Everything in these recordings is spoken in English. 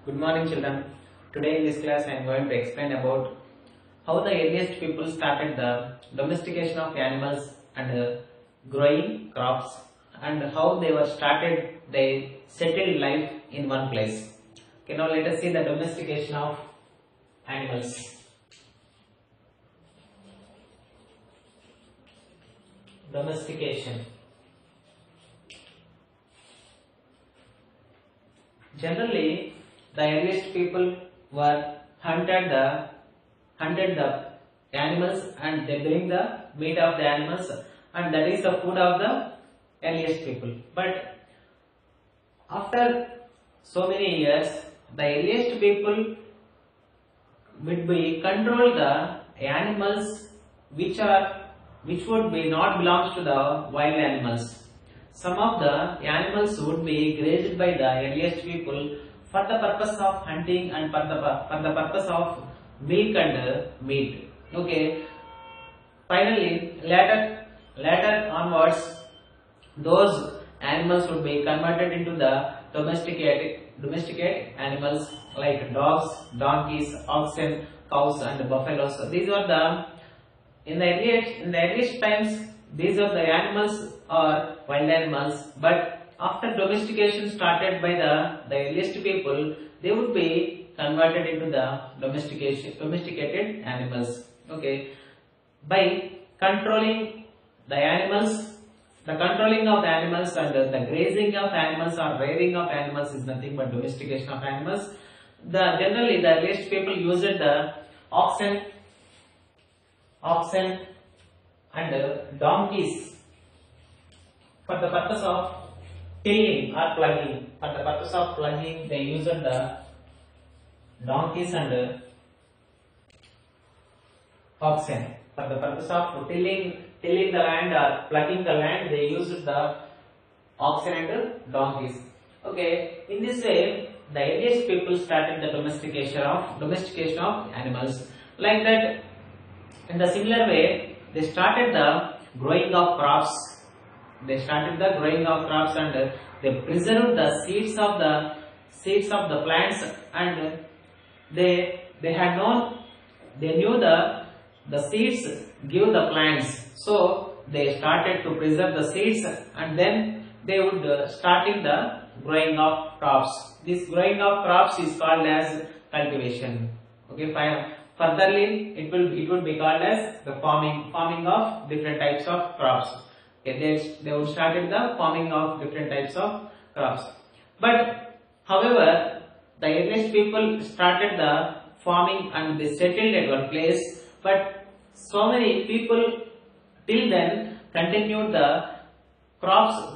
Good morning, children. Today in this class I am going to explain about how the earliest people started the domestication of animals and growing crops, and how they were started their settled life in one place. Okay, now let us see the domestication of animals. Domestication. Generally, the earliest people were hunted the animals, and they bring the meat of the animals, and that is the food of the earliest people. But after so many years, the earliest people would be control the animals which would be not belongs to the wild animals. Some of the animals would be grazed by the earliest people for the purpose of hunting and for the purpose of milk and meat. Okay. Finally, later onwards, those animals would be converted into the domesticated animals like dogs, donkeys, oxen, cows, and buffaloes. So these were the in the earliest times. These are the animals or wild animals, but after domestication started by the earliest people, they would be converted into the domesticated animals. Okay, by controlling the animals, the controlling of the animals and the grazing of animals or rearing of animals is nothing but domestication of animals. Generally the earliest people used the oxen and donkeys for the purpose of tilling or plugging. For the purpose of plugging, they used the donkeys and oxen. For the purpose of tilling the land or plugging the land, they used the oxen and donkeys. Okay, in this way, the earliest people started the domestication of animals. Like that, in the similar way, they started the growing of crops. They started the growing of crops, and they preserved the seeds of the plants, and they knew the seeds give the plants. So they started to preserve the seeds, and then they would starting the growing of crops. This growing of crops is called as cultivation. Okay, fine. Furtherly, it would be called as the farming of different types of crops. Okay, they would started the farming of different types of crops. But however, the earliest people started the farming and they settled at one place. But so many people till then continued the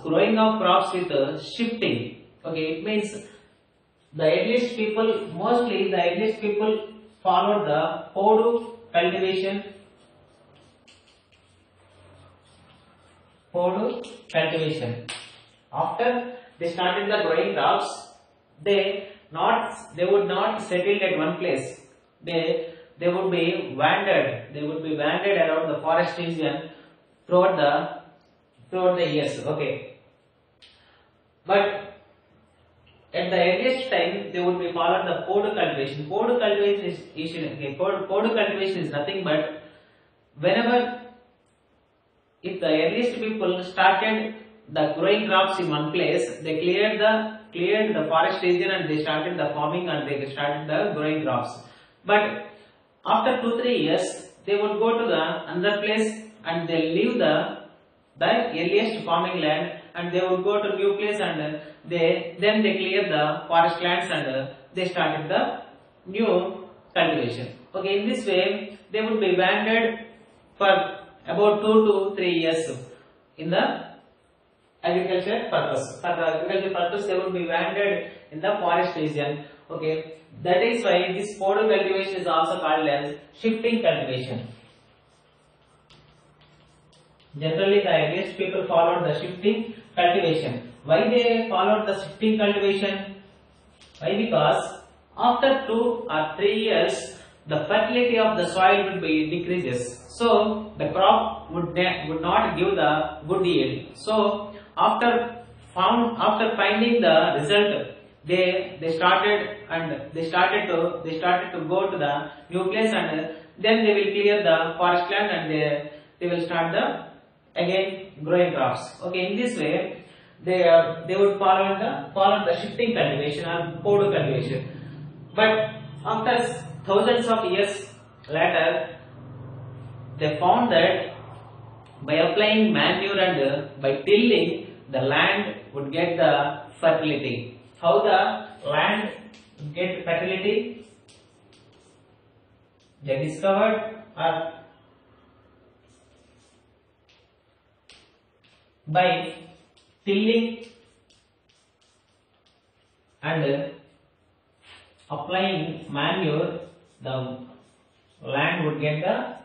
growing of crops with shifting. Okay, it means the earliest people followed the Podu cultivation. After they started the growing crops, they would not settle at one place. They would be wandered. They would be wandered around the forest region throughout the years. Okay, but at the earliest time, they would be followed the Podu cultivation. Podu cultivation is nothing but whenever, if the earliest people started the growing crops in one place, they cleared the forest region and they started the farming and they started the growing crops. But after 2-3 years, they would go to the another place and they leave the earliest farming land, and they would go to new place, and they clear the forest lands and they started the new cultivation. Okay, in this way they would be wandered for about 2 to 3 years in the agriculture purpose. For the agriculture purpose, they would be wandered in the forest region. Okay, that is why this Podu cultivation is also called as shifting cultivation. Generally, the earliest people followed the shifting cultivation. Why they followed the shifting cultivation? Why? Because after 2 or 3 years, the fertility of the soil would be decreases. So the crop would not give the good yield. So after finding the result, they started to go to the new place, and then they will clear the forest land, and they will start the again growing crops. Okay, in this way they would follow the shifting cultivation or powder cultivation. But after thousands of years later, they found that by applying manure and by tilling, the land would get the fertility. How the land would get fertility? They discovered by tilling and applying manure, the land would get the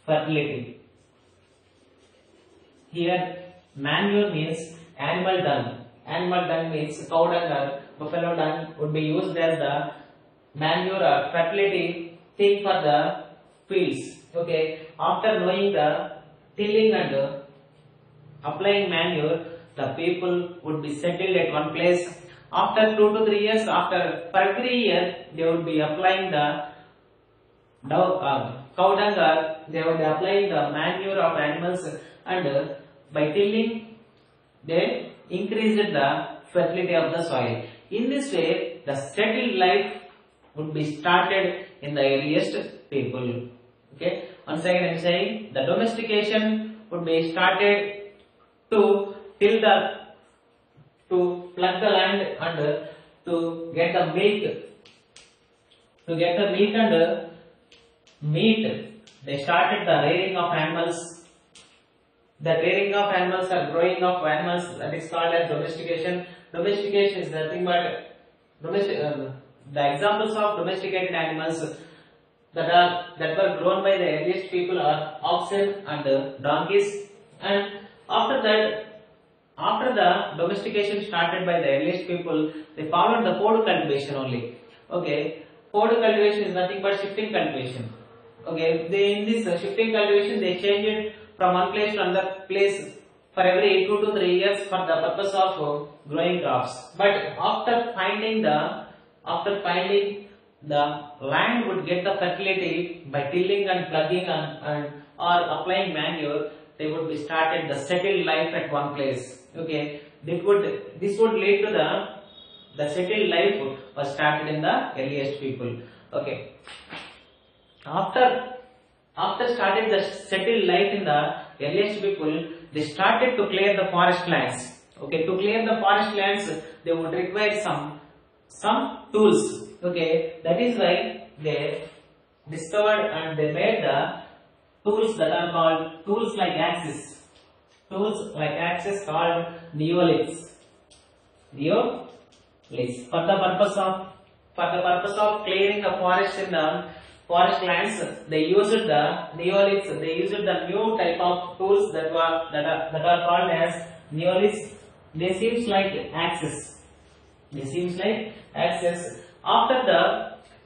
fertility. Here manure means animal dung. Animal dung means cow dung or buffalo dung would be used as the manure or fertility thing for the fields. Okay, after knowing the tilling and applying manure, the people would be settled at one place. After 2 to 3 years, for every year, they would be applying the cow dung, or they would be applying the manure of animals, and by tilling, they increased the fertility of the soil. In this way, the settled life would be started in the earliest people. Okay, once again I am saying the domestication would be started to plug the land and to get the milk, and meat. They started the rearing of animals. The rearing of animals or growing of animals, that is called as domestication. Domestication is nothing but the examples of domesticated animals that were grown by the earliest people are oxen and donkeys. And after the domestication started by the earliest people, they followed the powder cultivation only. Okay, powder cultivation is nothing but shifting cultivation. Okay, in this shifting cultivation, they changed it from one place to another place for every 2 to 3 years for the purpose of growing crops. But after finding the land would get the fertility by tilling and plugging or applying manure, they would be started the settled life at one place. Okay, this would lead to the settled life was started in the earliest people. Okay, after starting the settled life in the earliest people, they started to clear the forest lands. Okay, to clear the forest lands, they would require some tools. Okay, that is why they discovered and they made the tools that are called tools like axes. Tools like axes called neoliths. Neoliths. For the purpose of clearing the forest in the forest lands, they used the neoliths. They used the new type of tools that are called as neoliths. They seems like axes. After the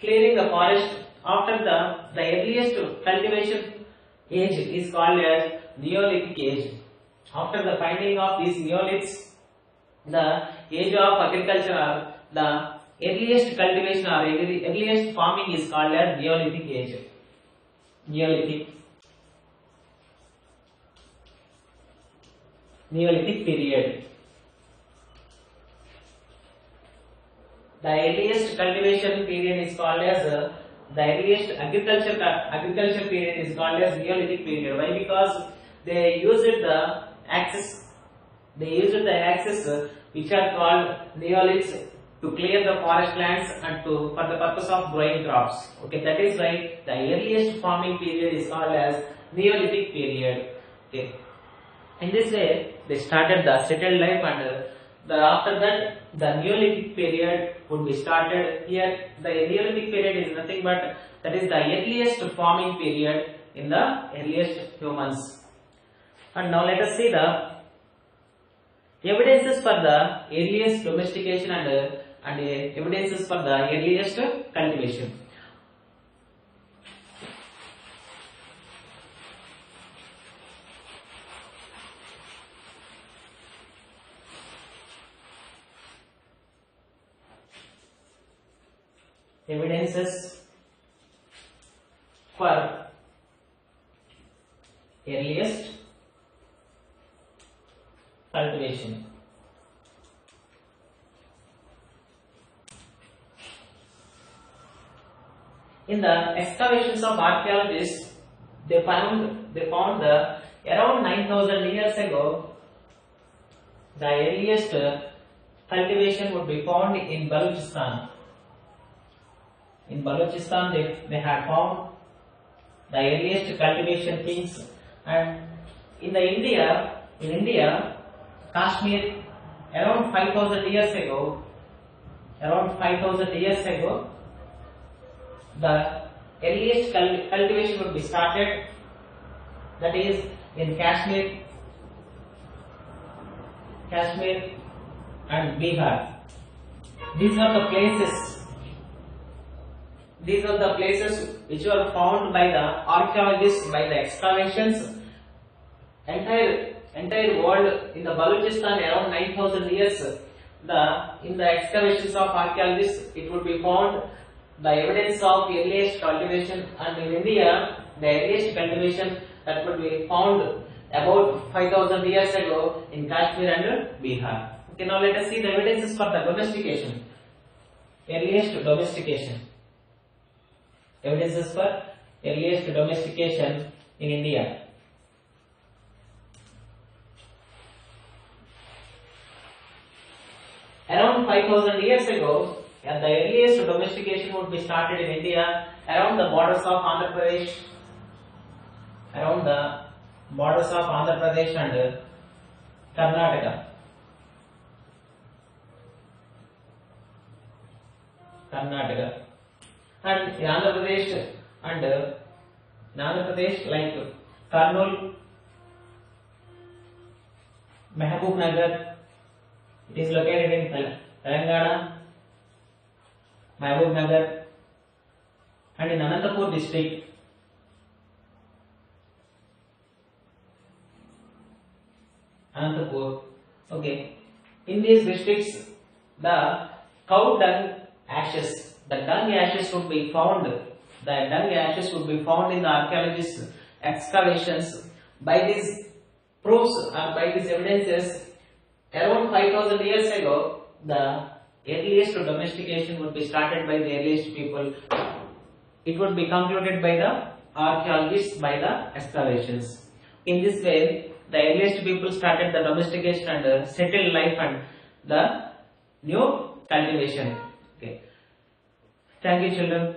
clearing the forest, after the earliest cultivation age is called as Neolithic age. After the finding of these neoliths, the age of agriculture, or the earliest cultivation or earliest farming is called as Neolithic age. Neolithic period. The earliest cultivation period is called as the earliest agriculture period is called as Neolithic period. Why? Because they used the axes. Which are called neoliths to clear the forest lands and for the purpose of growing crops. Okay, that is why the earliest farming period is called as Neolithic period. Okay, in this way they started the settled life, and after that the Neolithic period would be started. Here the Neolithic period is nothing but that is the earliest farming period in the earliest humans. And now let us see the evidences for the earliest domestication and evidences for the earliest cultivation. evidences for earliest cultivation. In the excavations of archaeologists, they found the around 9,000 years ago, the earliest cultivation would be found in Balochistan. In Balochistan, they had found the earliest cultivation things, and in India, Kashmir, around 5,000 years ago, the earliest cultivation would be started. That is in Kashmir and Bihar. These are the places which were found by the archaeologists, by the excavations. Entire world in the Balochistan around 9,000 years. In the excavations of archaeologists, it would be found the evidence of earliest cultivation, and in India, the earliest cultivation that would be found about 5,000 years ago in Kashmir and Bihar. Okay, now let us see the evidences for the domestication. Earliest domestication. Evidences for earliest domestication in India. Around 5,000 years ago, the earliest domestication would be started in India around the borders of Andhra Pradesh, and Karnataka. And in Andhra Pradesh like Kurnool, Mahbub Nagar, it is located in Telangana, Mahbub Nagar, and in Anantapur district, Okay, in these districts, the cow dung ashes, would be found. The dung ashes would be found in the archaeologists' excavations. By these proofs or by these evidences, around 5,000 years ago, the earliest domestication would be started by the earliest people. It would be concluded by the archaeologists by the excavations. In this way, the earliest people started the domestication and settled life and the new cultivation. Okay. Thank you, children.